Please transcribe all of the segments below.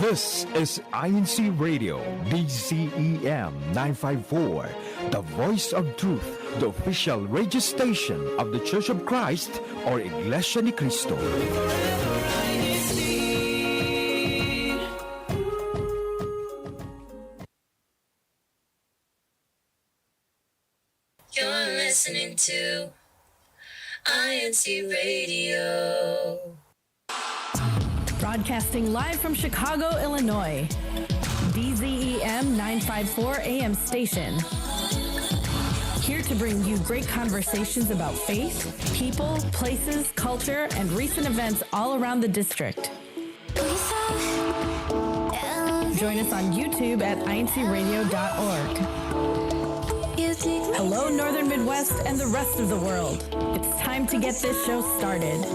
This is INCRadio, DZEM 954, the voice of truth, the official radio station of the Church of Christ or Iglesia ni Cristo. You're listening to INC Radio. Broadcasting live from Chicago, Illinois. DZEM 954 AM station. Here to bring you great conversations about faith, people, places, culture, and recent events all around the district. Join us on YouTube at INCradio.org. Hello, Northern Midwest and the rest of the world. It's time to get this show started.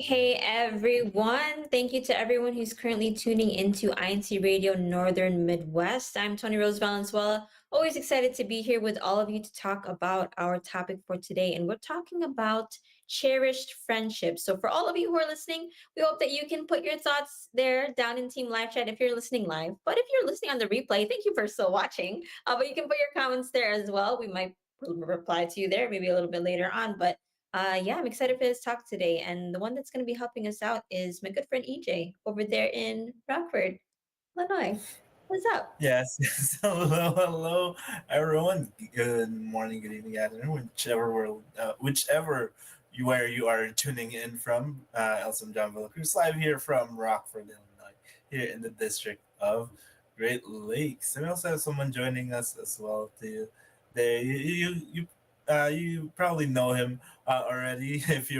Hey, everyone. Thank you to everyone who's currently tuning into INC Radio Northern Midwest. I'm Tony Rose Valenzuela. Always excited to be here with all of you to talk about our topic for today. And we're talking about cherished friendships. So for all of you who are listening, we hope that you can put your thoughts there down in Team Live Chat if you're listening live. But if you're listening on the replay, thank you for still watching. But you can put your comments there as well. We might reply to you there maybe a little bit later on. But yeah, I'm excited for this talk today. And the one that's going to be helping us out is my good friend EJ over there in Rockford, Illinois. What's up? Yes, yes. Hello, everyone. Good morning, good evening, good afternoon, whichever where you are tuning in from. Elson John Villacruz, live here from Rockford, Illinois, here in the district of Great Lakes. And we also have someone joining us as well. You probably know him already if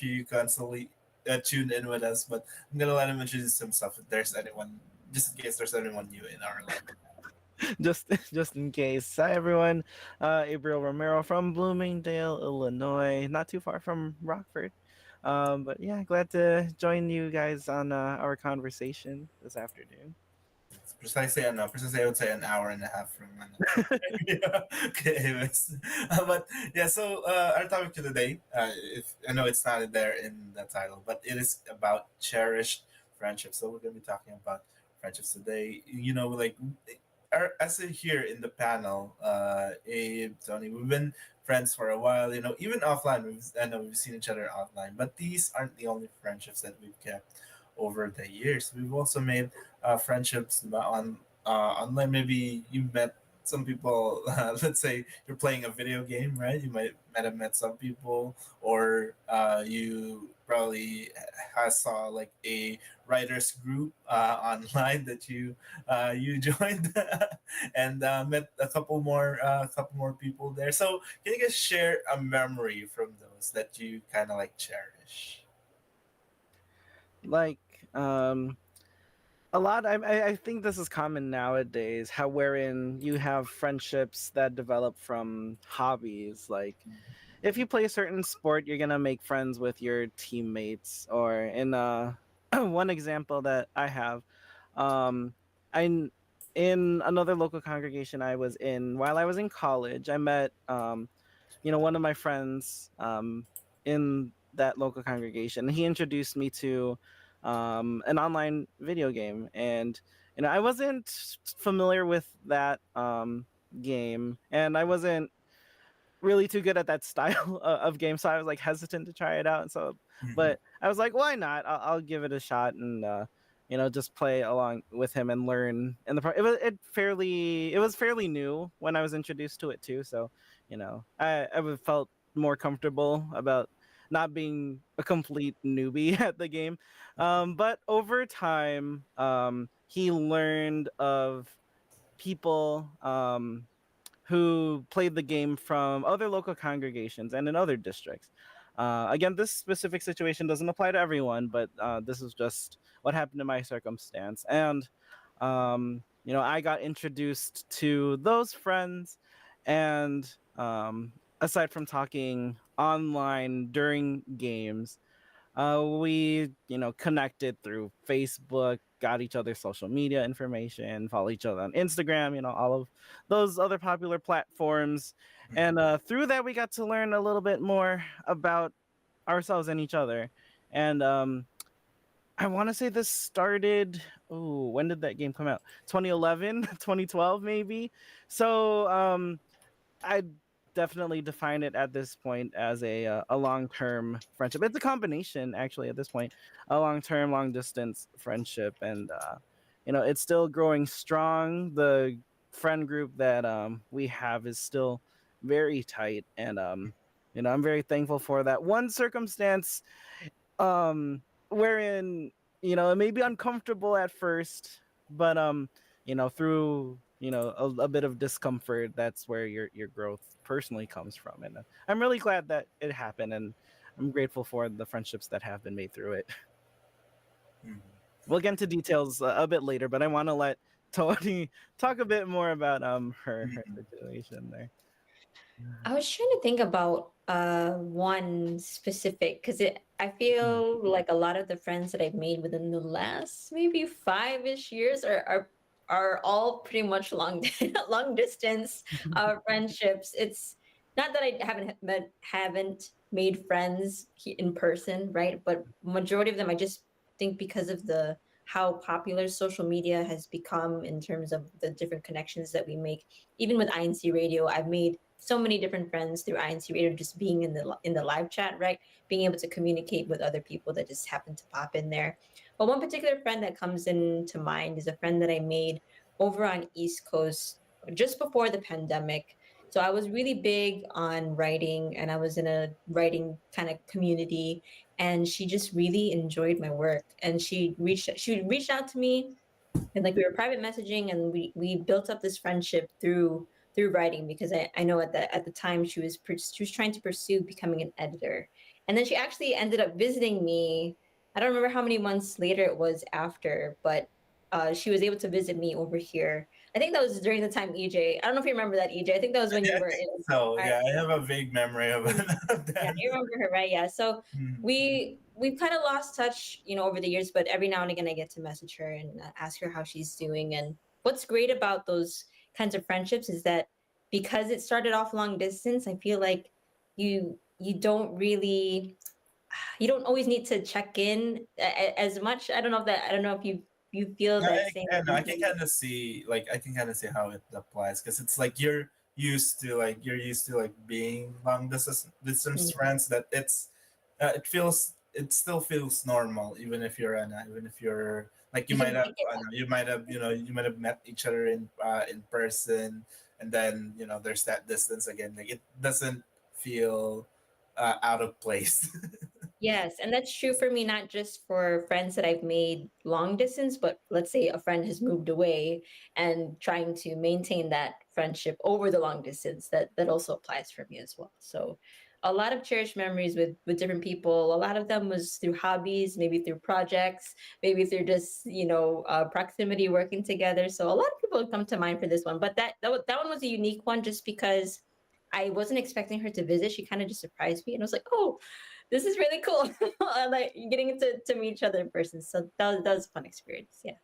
you constantly tune in with us. But I'm gonna let him introduce himself if there's anyone. Just in case there's anyone new in our life. just in case. Hi everyone, April Romero from Bloomingdale, Illinois, not too far from Rockford. But yeah, glad to join you guys on our conversation this afternoon. It's precisely I would say an hour and a half from yeah. Okay, but yeah. So our topic for today, if I know it's not there in the title, but it is about cherished friendships. So we're gonna be talking about friendships today. As here in the panel, Abe, Tony, we've been friends for a while. Even offline, I know we've seen each other offline, but these aren't the only friendships that we've kept over the years. We've also made friendships online. Maybe you met some people. Let's say you're playing a video game, right? You might have met some people, or you probably saw like a writers group online that you joined and met a couple more people there. So can you guys share a memory from those that you kind of like cherish? Like a lot. I think this is common nowadays. How wherein you have friendships that develop from hobbies. Like if you play a certain sport, you're gonna make friends with your teammates. Or in one example that I have, I in another local congregation I was in while I was in college. I met one of my friends in that local congregation. He introduced me to an online video game, and I wasn't familiar with that game, and I wasn't really too good at that style of game, so I was like hesitant to try it out. So but I was like, why not? I'll give it a shot, and just play along with him and learn. And it was fairly new when I was introduced to it too, so I felt more comfortable about not being a complete newbie at the game. But over time, he learned of people who played the game from other local congregations and in other districts. Again, this specific situation doesn't apply to everyone, but this is just what happened in my circumstance. And, I got introduced to those friends, and aside from talking online during games, we connected through Facebook, got each other's social media information, follow each other on Instagram, all of those other popular platforms. And through that, we got to learn a little bit more about ourselves and each other. And I want to say this started. Oh, when did that game come out? 2011, 2012, maybe. So I definitely define it at this point as a long term friendship. It's a combination, actually, at this point, a long term, long distance friendship, and it's still growing strong. The friend group that we have is still very tight, and I'm very thankful for that. One circumstance wherein it may be uncomfortable at first, but through a bit of discomfort, that's where your growth personally comes from. And I'm really glad that it happened, and I'm grateful for the friendships that have been made through it. Mhm. We'll get into details a bit later, but I want to let Tony talk a bit more about her Mhm. situation there. I was trying to think about one specific because I feel like a lot of the friends that I've made within the last maybe 5-ish years are all pretty much long long distance friendships. It's not that I haven't made friends in person, right? But majority of them, I just think because of the how popular social media has become in terms of the different connections that we make. Even with INC Radio, I've made so many different friends through INC Radio, just being in the live chat, right? Being able to communicate with other people that just happen to pop in there. But one particular friend that comes into mind is a friend that I made over on East Coast just before the pandemic. So I was really big on writing, and I was in a writing kind of community, and she just really enjoyed my work, and she reached out to me, and like we were private messaging, and we built up this friendship through writing, because I know at the time she was trying to pursue becoming an editor. And then she actually ended up visiting me. I don't remember how many months later it was after, but she was able to visit me over here. I think that was during the time, EJ. I don't know if you remember that, EJ. I think that was when Yeah, you I were think in. so. Yeah, I have a vague memory of Mm. Yeah, that. you remember her, right? Yeah. So Mhm. we've kind of lost touch, over the years, but every now and again I get to message her and ask her how she's doing. And what's great about those kinds of friendships is that because it started off long distance, I feel like you don't really you don't always need to check in as much. I don't know if you feel No, that same. I know. I can kind of see, like, I can kind of see how it applies because it's like you're used to like being long distance Mhm. friends that it still feels normal even if you're like You can pick it up. you might have met each other in person, and then there's that distance again. Like it doesn't feel out of place. Yes, and that's true for me, not just for friends that I've made long distance, but let's say a friend has moved away and trying to maintain that friendship over the long distance, that also applies for me as well. So a lot of cherished memories with different people. A lot of them was through hobbies, maybe through projects, maybe through just, proximity working together. So a lot of people come to mind for this one, but that one was a unique one just because I wasn't expecting her to visit. She kind of just surprised me, and I was like, "Oh, this is really cool." Like getting to meet each other in person. So that was a fun experience. Yeah,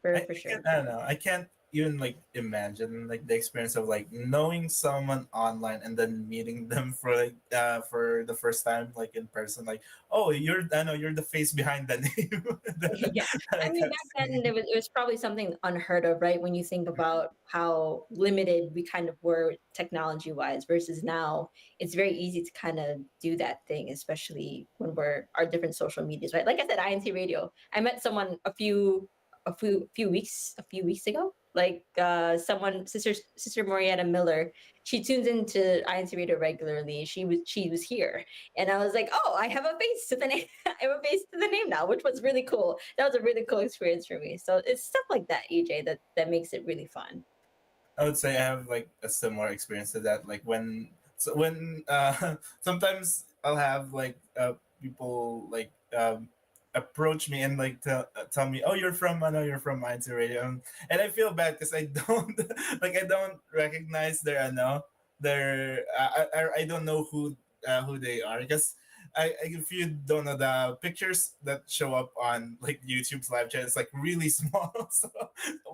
for sure. I don't know. I can't even like imagine like the experience of like knowing someone online and then meeting them for the first time like in person. Like, oh, I know you're the face behind the name. Yeah. that I I mean, can't back see. then it was probably something unheard of, right? When you think about how limited we kind of were technology wise versus now, it's very easy to kind of do that thing, especially when we're our different social medias, right? Like I said, INC Radio. I met someone a few weeks ago. Like someone, sister Marietta Miller. She tunes into INC Radio regularly. She was here, and I was like, oh, I have a face to the name. I have a face to the name now, which was really cool. That was a really cool experience for me. So it's stuff like that, EJ, that makes it really fun. I would say I have like a similar experience to that. Like when sometimes I'll have like people like approach me and like tell me, oh, I know you're from Mindset Radio, and I feel bad because I don't like I don't recognize their I know their I don't know who they are because if you don't know, the pictures that show up on like YouTube's live chat, it's like really small. So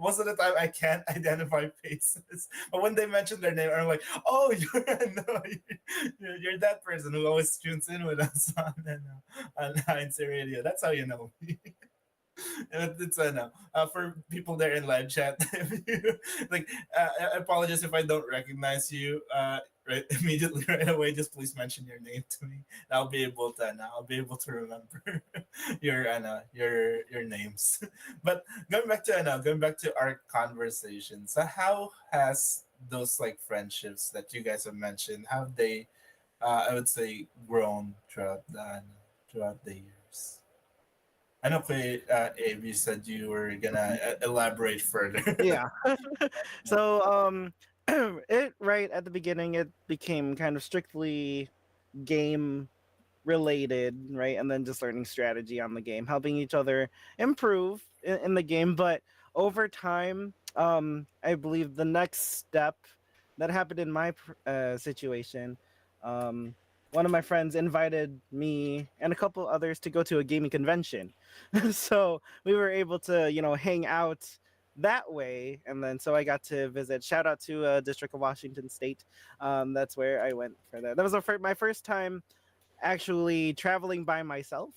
most of the time I can't identify faces. But when they mention their name, I'm like, oh, no, you're that person who always tunes in with us on INC Radio. That's how you know me. It's no. For people there in live chat, if you, like, I apologize if I don't recognize you right immediately right away. Just please mention your name to me. I'll be able to I'll be able to remember your names. But going back to our conversation. So how has those like friendships that you guys have mentioned, how have they I would say grown throughout the years? I know, Abe, you said you were gonna elaborate further. Yeah. So it right at the beginning it became kind of strictly game related, right? And then just learning strategy on the game, helping each other improve in the game. But over time, I believe the next step that happened in my situation, um, one of my friends invited me and a couple others to go to a gaming convention. So we were able to, hang out that way. And then so I got to visit. Shout out to District of Washington State. That's where I went for that. That was my first time actually traveling by myself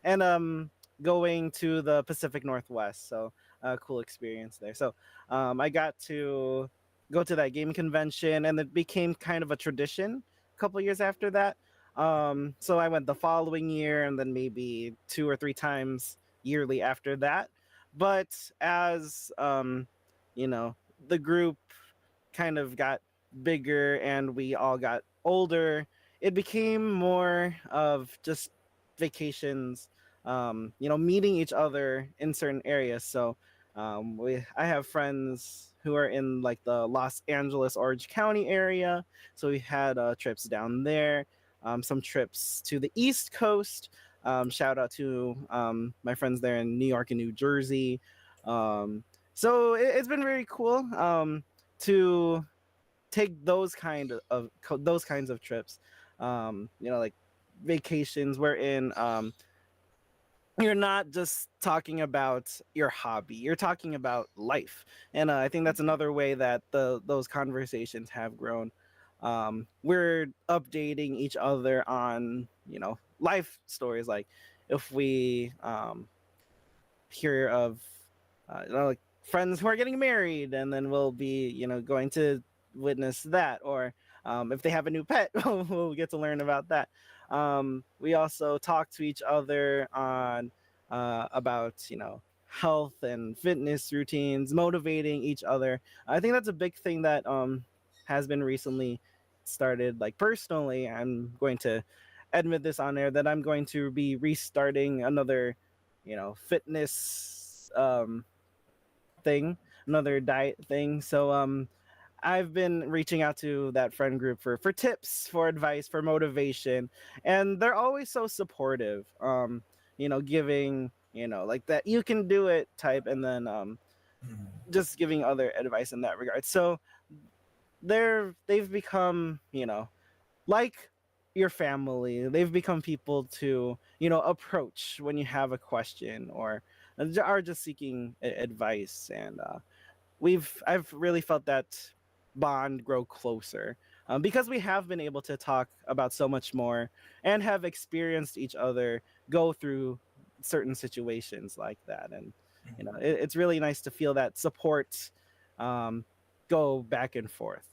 and going to the Pacific Northwest. So cool experience there. So I got to go to that game convention, and it became kind of a tradition a couple years after that. So I went the following year, and then maybe 2 or 3 times yearly after that. But as you know, the group kind of got bigger and we all got older, it became more of just vacations, meeting each other in certain areas. So I have friends who are in like the Los Angeles, Orange County area. So we had trips down there, some trips to the East Coast. Shout out to my friends there in New York and New Jersey. So it's been very cool to take those kinds of trips, like vacations wherein you're not just talking about your hobby, you're talking about life. And I think that's another way that those conversations have grown. We're updating each other on life stories, like if we hear of like friends who are getting married, and then we'll be going to witness that, or if they have a new pet, we'll get to learn about that. We also talk to each other on about health and fitness routines, motivating each other. I think that's a big thing that has been recently started. Like personally, I'm going to admit this on air that I'm going to be restarting another fitness thing, another diet thing. So I've been reaching out to that friend group for tips, for advice, for motivation, and they're always so supportive. Giving like that you can do it type, and then Mhm. just giving other advice in that regard. So they've become like your family. They've become people to approach when you have a question, or are just seeking advice. And I've really felt that bond grow closer, because we have been able to talk about so much more and have experienced each other go through certain situations like that. And it's really nice to feel that support um, go back and forth.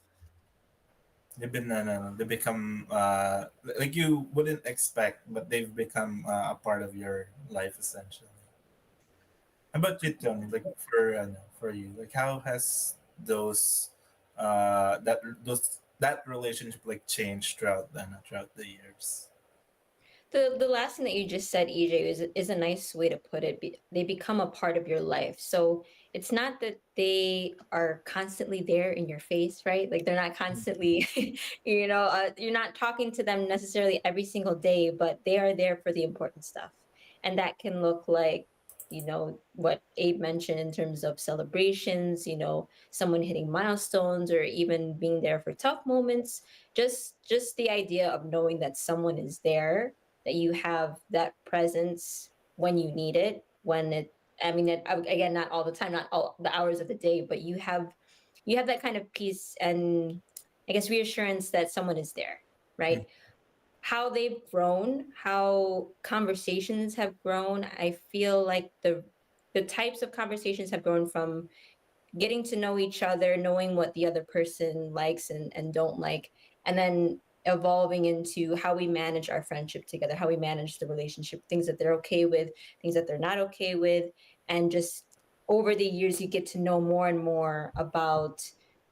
They become like you wouldn't expect, but they've become a part of your life essentially. How about you, Tony? Like for you, like how has that relationship like changed throughout the years? The last thing that you just said, EJ, is a nice way to put it. They become a part of your life. So it's not that they are constantly there in your face, right? Like they're not constantly, you're not talking to them necessarily every single day, but they are there for the important stuff. And that can look like what Abe mentioned in terms of celebrations, someone hitting milestones or even being there for tough moments. Just the idea of knowing that someone is there, that you have that presence when you need it, when it I mean, again, not all the time, not all the hours of the day, but you have that kind of peace and, I guess, reassurance that someone is there, right? How they've grown, how conversations have grown. I feel like the types of conversations have grown from getting to know each other, knowing what the other person likes and don't like, and then evolving into how we manage our friendship together, how we manage the relationship, things that they're okay with, things that they're not okay with. And just over the years, you get to know more and more about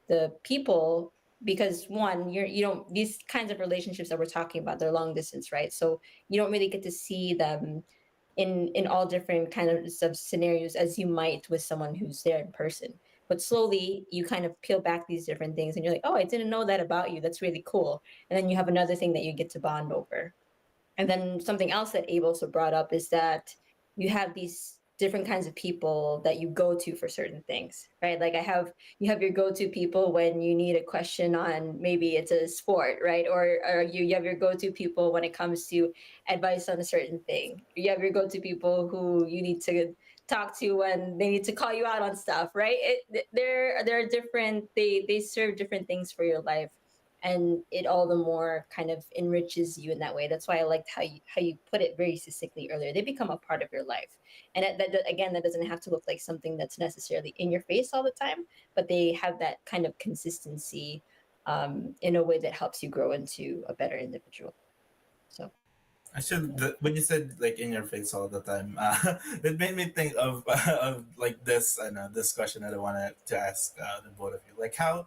the people, because one, you don't, these kinds of relationships that we're talking about, they're long distance, right? So you don't really get to see them in all different kinds of scenarios as you might with someone who's there in person. But slowly you kind of peel back these different things and you're like, oh, I didn't know that about you, that's really cool. And then you have another thing that you get to bond over. And then something else that Abe also brought up is that you have these different kinds of people that you go to for certain things, right? Like you have your go-to people when you need a question on, maybe it's a sport, right? Or you have your go-to people when it comes to advice on a certain thing. You have your go-to people who you need to talk to when they need to call you out on stuff, right? They're different. They serve different things for your life, and it all the more kind of enriches you in that way. That's why I liked how you put it very succinctly earlier. They become a part of your life, and again, that doesn't have to look like something that's necessarily in your face all the time, but they have that kind of consistency, in a way that helps you grow into a better individual. So Actually, when you said like in your face all the time, it made me think of of like this. I know this question that I wanted to ask the both of you. Like, how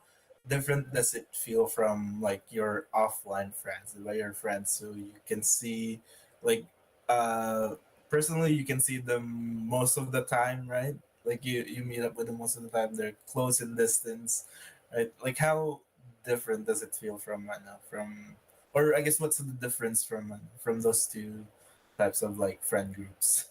different does it feel from like your offline friends, by your friends who you can see, like, uh, personally you can see them most of the time, right? Like you meet up with them most of the time. They're close in distance, right? Like, how different does it feel from I know from or I guess what's the difference from those two types of like friend groups?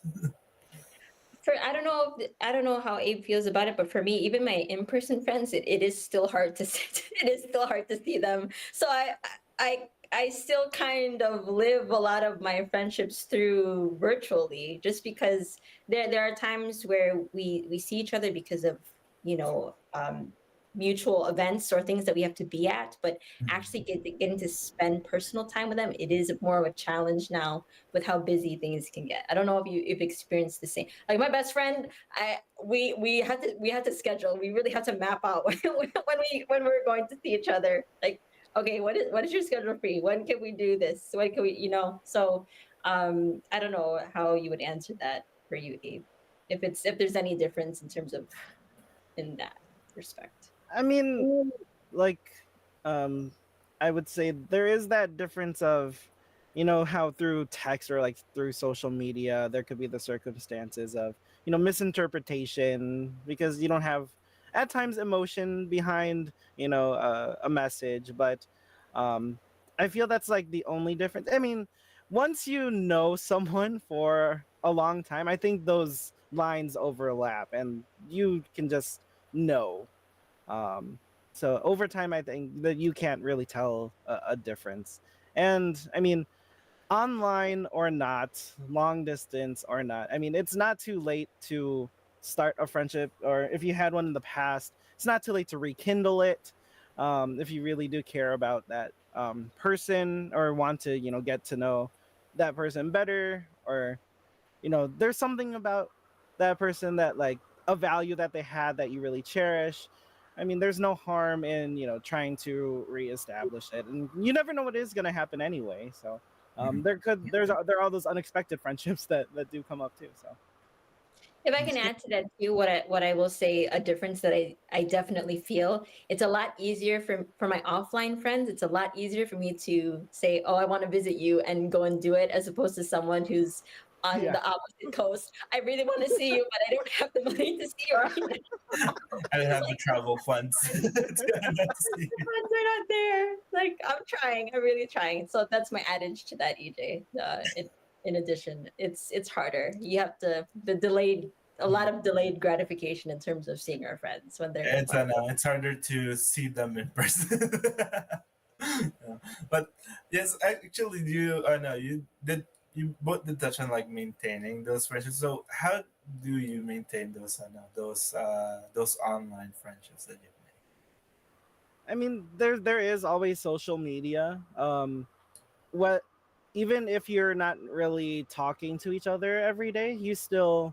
I don't know how Abe feels about it, but for me, even my in-person friends, it is still hard to it is still hard to see them. So I still kind of live a lot of my friendships through virtually, just because there are times where we see each other because of, you know um, mutual events or things that we have to be at, but actually getting to spend personal time with them, it is more of a challenge now with how busy things can get. I don't know if experienced the same. Like my best friend, I we had to schedule. We really had to map out when we were going to see each other. Like, okay, what is your schedule free? When can we do this? When can we? So I don't know how you would answer that for you, Abe. If there's any difference in terms of in that respect. I mean, like, um I would say there is that difference of, how through text or like through social media there could be the circumstances of, misinterpretation, because you don't have at times emotion behind, a message. But um I feel that's like the only difference. I mean, once you know someone for a long time, I think those lines overlap and you can just know. um, so over time, I think that you can't really tell a difference. And I mean, online or not, long distance or not, I mean, it's not too late to start a friendship, or if you had one in the past, it's not too late to rekindle it. If you really do care about that person, or want to, get to know that person better, or there's something about that person that, like, a value that they had that you really cherish. I mean, there's no harm in, trying to reestablish it, and you never know what is going to happen anyway. So there are all those unexpected friendships that do come up too. So If I can add to that too, what I will say, a difference that I definitely feel, it's a lot easier for my offline friends. It's a lot easier for me to say, "Oh, I want to visit you," and go and do it, as opposed to someone who's on yeah. the opposite coast. I really want to see you, but I don't have the money to see you right now. I don't have the travel funds to not see. The funds are not there. Like, I'm trying. I'm really trying. So that's my adage to that, EJ. in addition, it's harder. You have to the delayed a lot of delayed gratification in terms of seeing our friends when they're It's far away. it's harder to see them in person. Yeah. But yes, actually, you I know you both did touch on like maintaining those friendships. So how do you maintain those online friendships that you've I mean, there is always social media. What Even if you're not really talking to each other every day, you still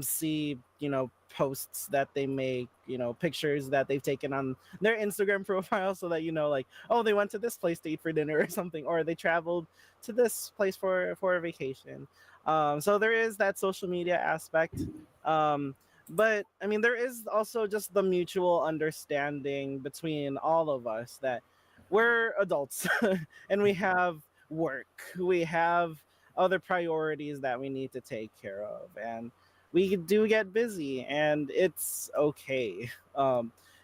see, posts that they make, pictures that they've taken on their Instagram profile, so that, like, oh, they went to this place to eat for dinner or something, or they traveled to this place for a vacation. So there is that social media aspect. But I mean, there is also just the mutual understanding between all of us that we're adults and we have work, we have other priorities that we need to take care of, and we do get busy, and it's okay.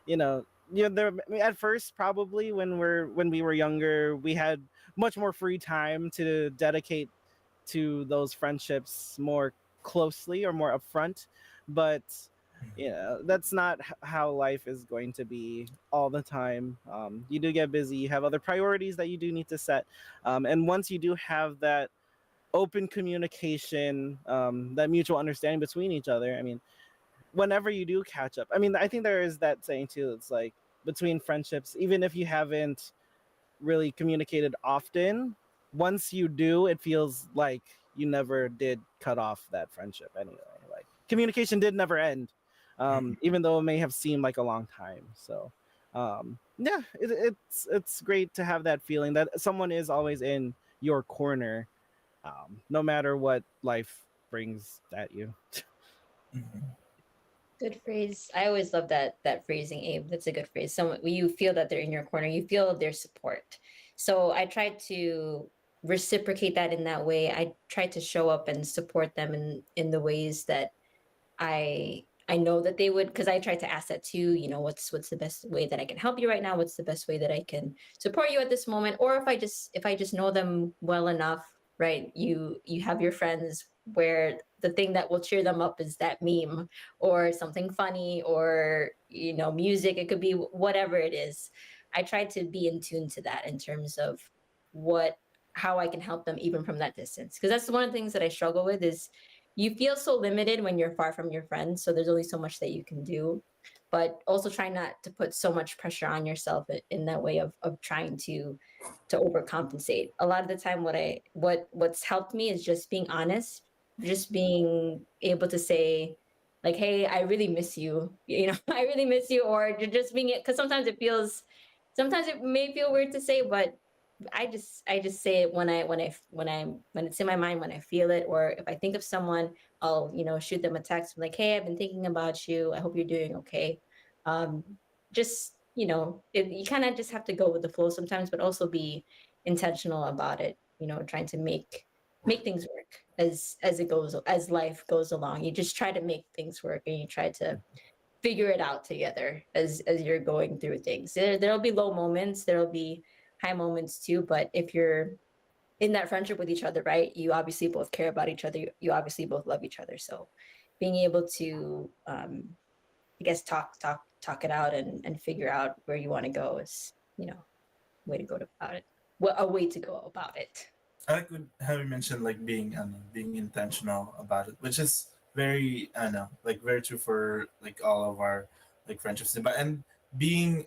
You know, at first, probably when we were younger, we had much more free time to dedicate to those friendships more closely or more upfront, but that's not how life is going to be all the time. You do get busy, you have other priorities that you do need to set, and once you do have that open communication, that mutual understanding between each other, I mean, whenever you do catch up, I mean, I think there is that saying too, it's like, between friendships, even if you haven't really communicated often, once you do, it feels like you never did cut off that friendship anyway. Like, communication did never end, made? even though it may have seemed like a long time. So, yeah, it's great to have that feeling that someone is always in your corner, no matter what life brings at you. Mhm. Good phrase. I always love that phrasing, Abe. That's a good phrase. Someone you feel that they're in your corner, you feel their support. So I try to reciprocate that in that way. I try to show up and support them in the ways that I know that they would, because I try to ask that too. What's the best way that I can help you right now? What's the best way that I can support you at this moment? Or if I just know them well enough, right? You have your friends where the thing that will cheer them up is that meme or something funny or music. It could be whatever it is. I try to be in tune to that in terms of what how I can help them even from that distance. Because that's one of the things that I struggle with is you feel so limited when you're far from your friends, so there's only so much that you can do, but also try not to put so much pressure on yourself in that way of trying to overcompensate. A lot of the time what's helped me is just being honest, just being able to say, like, hey, I really miss you, I really miss you, or just being it, because sometimes it may feel weird to say, but I just say it when it's in my mind, when I feel it, or if I think of someone, I'll shoot them a text like, hey, I've been thinking about you. I hope you're doing okay. Um, just you kind of just have to go with the flow sometimes, but also be intentional about it. Trying to make things work as life goes along. You just try to make things work, and you try to figure it out together as you're going through things. There'll be low moments, there'll be high moments too, but if you're in that friendship with each other, right, you obviously both care about each other. You obviously both love each other. So being able to I guess talk it out and figure out where you want to go is, way to go about it. Well, a way to go about it. I like how you mentioned like being intentional about it, which is very I know like very true for like all of our like friendships, but and being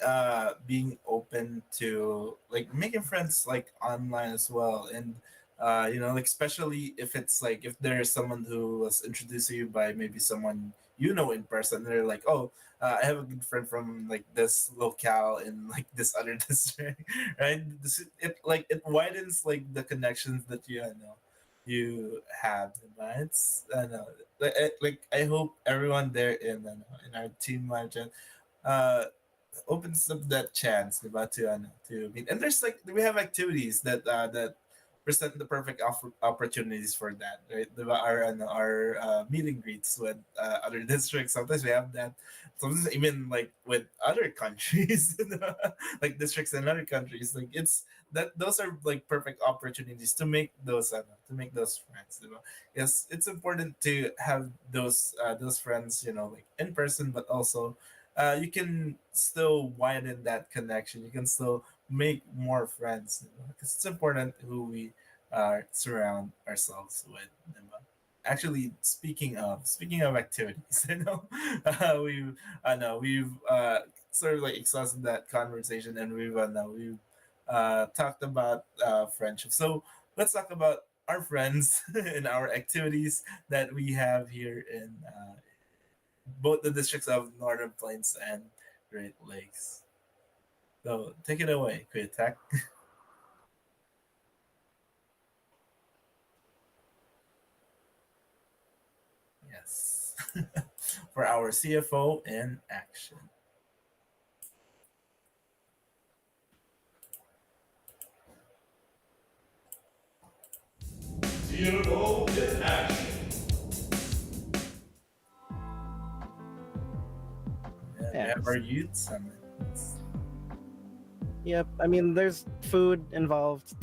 open to like making friends like online as well, and like especially if it's like if there's someone who was introduced to you by maybe someone in person, they're like, oh, I have a good friend from like this locale in like this other district, right? It like it widens like the connections that you have, right? I know like I hope everyone there in our team margin uh opens up that chance about to meet. And there's like we have activities that present the perfect opportunities for that, right? Diba? Our meet and greets with other districts. Sometimes we have that. Sometimes even like with other countries, like districts in other countries. Like it's that those are like perfect opportunities to make those friends. Diba? Yes, it's important to have those friends, like in person, but also you can still widen that connection. You can still make more friends, because it's important who we surround ourselves with. Diba? Actually, speaking of activities, I know we've sort of like exhausted that conversation, and we've talked about friendship. So let's talk about our friends and our activities that we have here in both the districts of Northern Plains and Great Lakes. So take it away, Quitak. Yes. For our CFO in action. CFO in action. And we have Yes. our youth summit. Yep. I mean, there's food involved,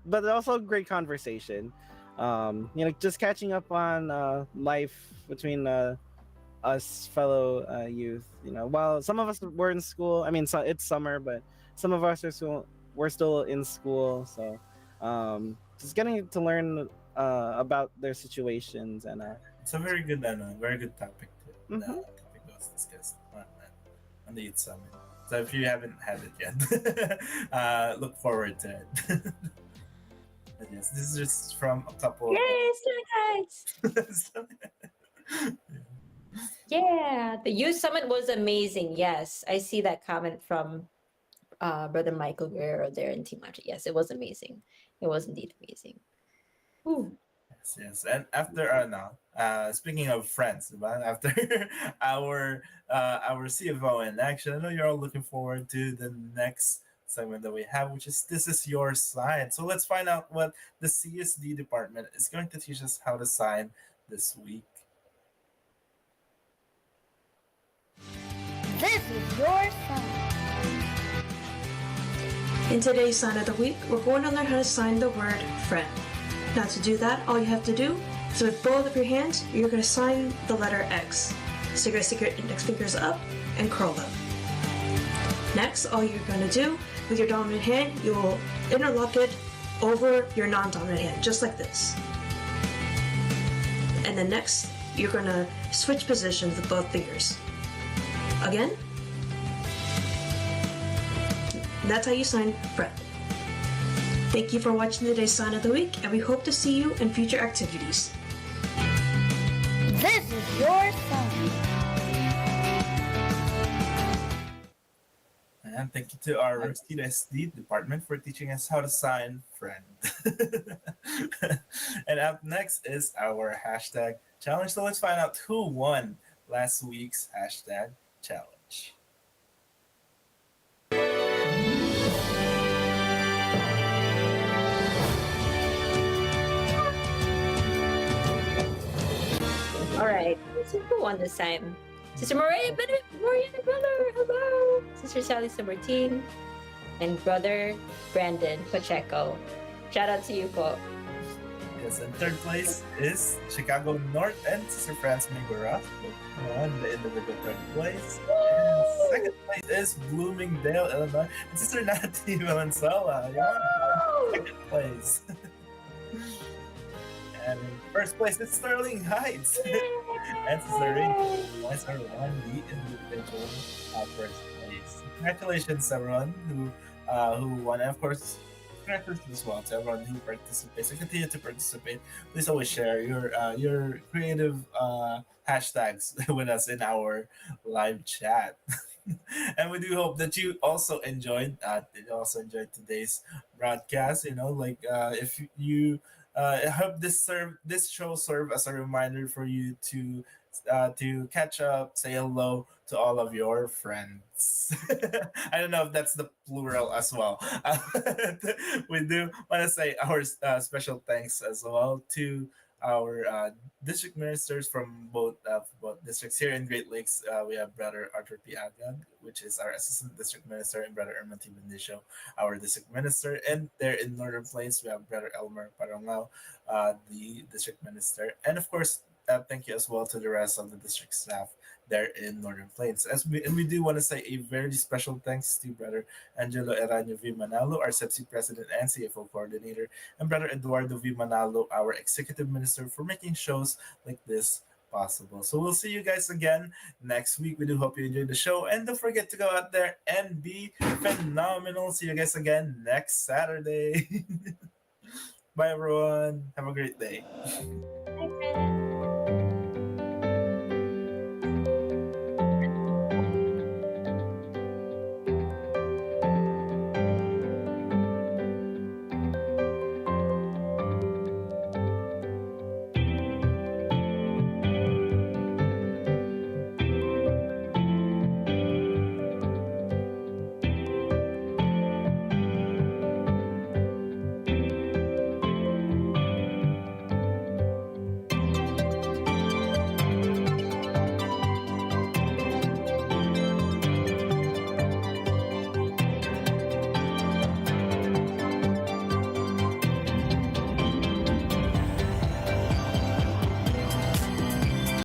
but also great conversation. Just catching up on life between us fellow youth. While some of us were in school, I mean, so it's summer, but some of us we're still in school. So, just getting to learn about their situations and It's a very good topic to the mhm. topic that was discussed on the youth summit. So if you haven't had it yet, look forward to it. But yes, this is just from a couple Yay, guys! of. Yeah, the youth summit was amazing. Yes, I see that comment from Brother Michael Guerrero there in Team Macho. Yes, it was amazing. It was indeed amazing. Ooh. Yes, yes. And after now, speaking of friends, diba? After our CFO in action, I know you're all looking forward to the next segment that we have, which is This Is Your Sign. So let's find out what the CSD department is going to teach us how to sign this week. This is your sign. In today's sign of the week, we're going to learn how to sign the word friend. Now to do that, all you have to do is with both of your hands, you're going to sign the letter X. So you're going to stick your index fingers up and curl them. Next, all you're going to do with your dominant hand, you will interlock it over your non-dominant hand, just like this. And then next, you're going to switch positions with both fingers. Again. And that's how you sign friend. Thank you for watching today's Sign of the Week, and we hope to see you in future activities. This is your sign. And thank you to our CSD department for teaching us how to sign friend. And up next is our hashtag challenge. So let's find out who won last week's hashtag challenge. All right. Let's see who won this time. Sister Mariana Brother, hello. Sister Sally Sabertine, and Brother Brandon Pacheco. Shout out to you, po. Yes, and third place is Chicago North and Sister France Migora. Won the individual third place. And second place is Bloomingdale, Illinois. And Sister Nati Valenzuela. You won second place. And in first place is Sterling Heights. And Sister Rachel Weiser won the individual first place. Congratulations, everyone who won. And of course, congratulations as well to everyone who participates. And continue to participate. Please always share your creative hashtags with us in our live chat. And we do hope that you also enjoyed today's broadcast. If you I hope this show serve as a reminder for you to catch up, say hello to all of your friends. I don't know if that's the plural as well. We do want to say our special thanks as well to our district ministers from both districts here in Great Lakes. We have Brother Arthur P. Agag, which is our assistant district minister, and Brother Erman T. Bendisio, our district minister. And there in Northern Plains, we have Brother Elmer Parangao, the district minister. And of course, thank you as well to the rest of the district staff there in Northern Plains. And we do want to say a very special thanks to Brother Angelo Eranio V. Manalo, our CEBSI president and CFO coordinator, and Brother Eduardo V. Manalo, our executive minister, for making shows like this possible. So we'll see you guys again next week. We do hope you enjoyed the show. And don't forget to go out there and be phenomenal. See you guys again next Saturday. Bye, everyone. Have a great day. Bye, friends.